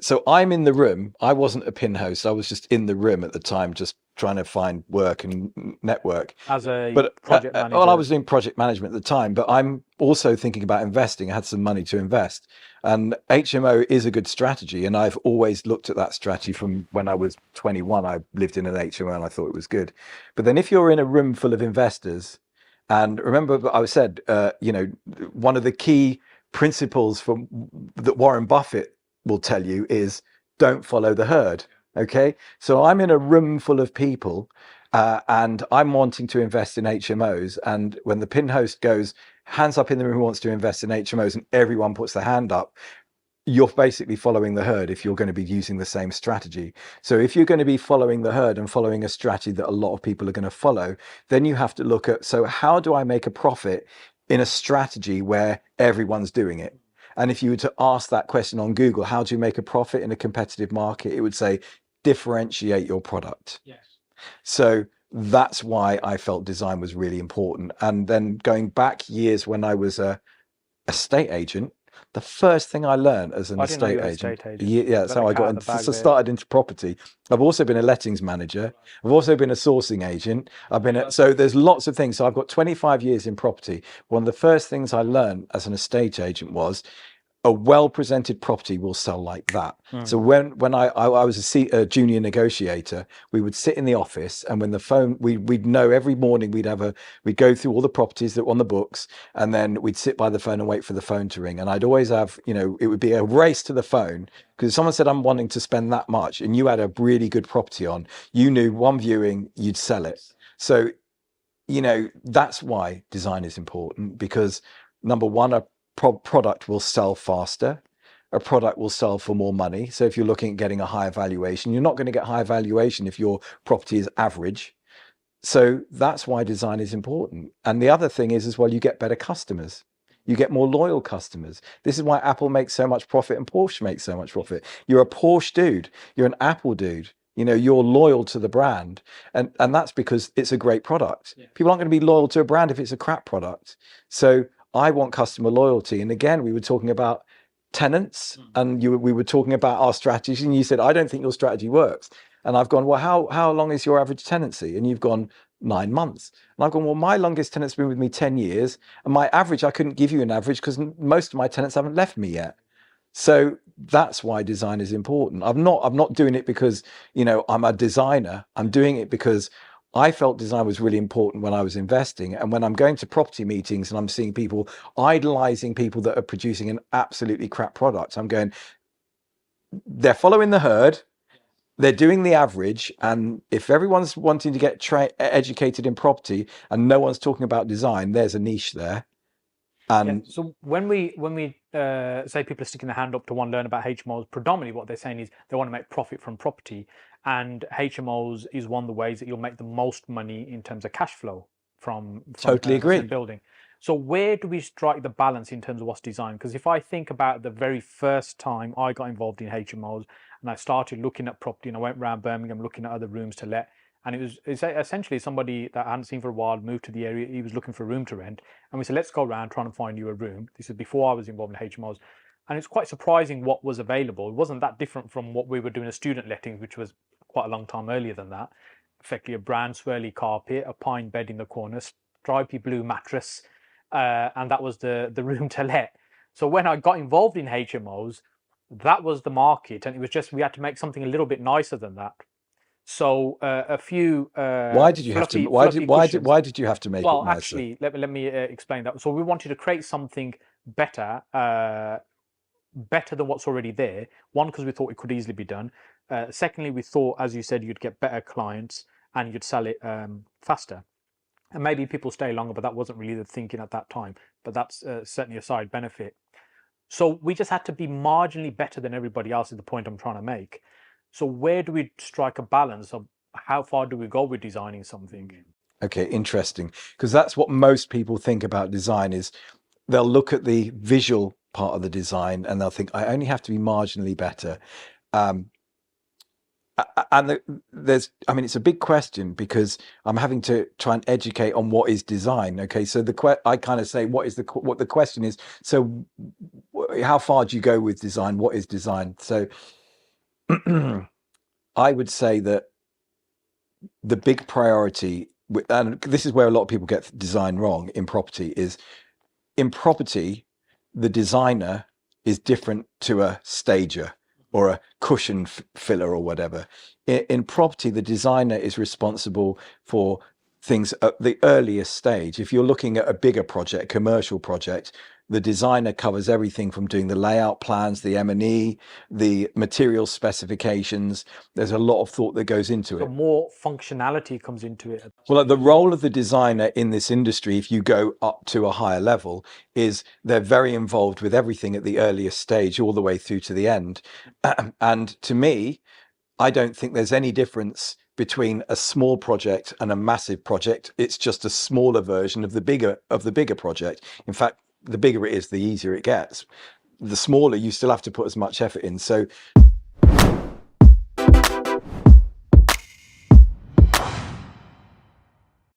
so I'm in the room. I wasn't a pin host. I was just in the room at the time, just trying to find work and network. As a But project manager. well, I was doing project management at the time, but I'm also thinking about investing. I had some money to invest, and HMO is a good strategy. And I've always looked at that strategy from when I was 21. I lived in an HMO and I thought it was good. But then if you're in a room full of investors, and remember what I said, one of the key principles that Warren Buffett will tell you is don't follow the herd. Okay, so I'm in a room full of people, and I'm wanting to invest in HMOs. And when the pin host goes, hands up in the room who wants to invest in HMOs, and everyone puts their hand up, you're basically following the herd if you're going to be using the same strategy. So if you're going to be following the herd and following a strategy that a lot of people are going to follow, then you have to look at, so how do I make a profit in a strategy where everyone's doing it? And if you were to ask that question on Google, how do you make a profit in a competitive market? It would say, differentiate your product. Yes. So that's why I felt design was really important. And then going back years when I was a estate agent, the first thing I learned as an estate agent, yeah, that's how I got into, so started into property. I've also been a lettings manager. I've also been a sourcing agent. So there's lots of things. So I've got 25 years in property. One of the first things I learned as an estate agent was a well-presented property will sell like that. So when I was a junior negotiator, we would sit in the office, and when the phone, we'd know every morning we'd go through all the properties that were on the books, and then we'd sit by the phone and wait for the phone to ring. And I'd always have, it would be a race to the phone, because if someone said, I'm wanting to spend that much, and you had a really good property on, you knew one viewing, you'd sell it. So, that's why design is important, because number one, a product will sell faster. A product will sell for more money. So if you're looking at getting a higher valuation, you're not going to get higher valuation if your property is average. So that's why design is important. And the other thing is as well, you get better customers. You get more loyal customers. This is why Apple makes so much profit and Porsche makes so much profit. You're a Porsche dude. You're an Apple dude. You're loyal to the brand. And that's because it's a great product. Yeah. People aren't going to be loyal to a brand if it's a crap product. So I want customer loyalty. And again, we were talking about tenants, and we were talking about our strategy, and you said, I don't think your strategy works. And I've gone, well, how long is your average tenancy? And you've gone 9 months. And I've gone, well, my longest tenant's been with me 10 years. And my average, I couldn't give you an average because most of my tenants haven't left me yet. So that's why design is important. I'm not doing it because, I'm a designer. I'm doing it because I felt design was really important when I was investing. And when I'm going to property meetings and I'm seeing people idolizing people that are producing an absolutely crap product, I'm going, they're following the herd. They're doing the average. And if everyone's wanting to get educated in property and no one's talking about design, there's a niche there. And so when we say people are sticking their hand up to want to learn about HMOs, predominantly what they're saying is they want to make profit from property. And HMOs is one of the ways that you'll make the most money in terms of cash flow from totally agree. Building. So where do we strike the balance in terms of what's designed? Because if I think about the very first time I got involved in HMOs and I started looking at property, and I went around Birmingham looking at other rooms to let, and it's essentially somebody that I hadn't seen for a while moved to the area. He was looking for a room to rent, and we said, let's go around trying to find you a room. This is before I was involved in HMOs. And it's quite surprising what was available. It wasn't that different from what we were doing as student lettings, which was quite a long time earlier than that. Effectively a brown swirly carpet, a pine bed in the corner, stripy blue mattress, and that was the room to let. So when I got involved in HMOs, that was the market, and it was just we had to make something a little bit nicer than that. So a few. Why did you have to? Why did you have to make it nicer? Well, actually, let me explain that. So we wanted to create something better. Better than what's already there. One, because we thought it could easily be done. Secondly, we thought, as you said, you'd get better clients and you'd sell it faster. And maybe people stay longer, but that wasn't really the thinking at that time. But that's certainly a side benefit. So we just had to be marginally better than everybody else is the point I'm trying to make. So where do we strike a balance of how far do we go with designing something? Okay, interesting. Because that's what most people think about design is they'll look at the visual part of the design and they'll think I only have to be marginally better, and it's a big question because I'm having to try and educate on what is design. Okay, so I kind of say what the question is, so how far do you go with design, what is design? So I would say that the big priority, and this is where a lot of people get design wrong in property, is in property, the designer is different to a stager or a cushion filler or whatever. In property, the designer is responsible for things at the earliest stage. If you're looking at a bigger project, commercial project, the designer covers everything from doing the layout plans, the M&E, the material specifications. There's a lot of thought that goes into it. More functionality comes into it. Well, the role of the designer in this industry, if you go up to a higher level, is they're very involved with everything at the earliest stage all the way through to the end. And to me, I don't think there's any difference between a small project and a massive project. It's just a smaller version of the bigger project. In fact, the bigger it is, the easier it gets. The smaller, you still have to put as much effort in. So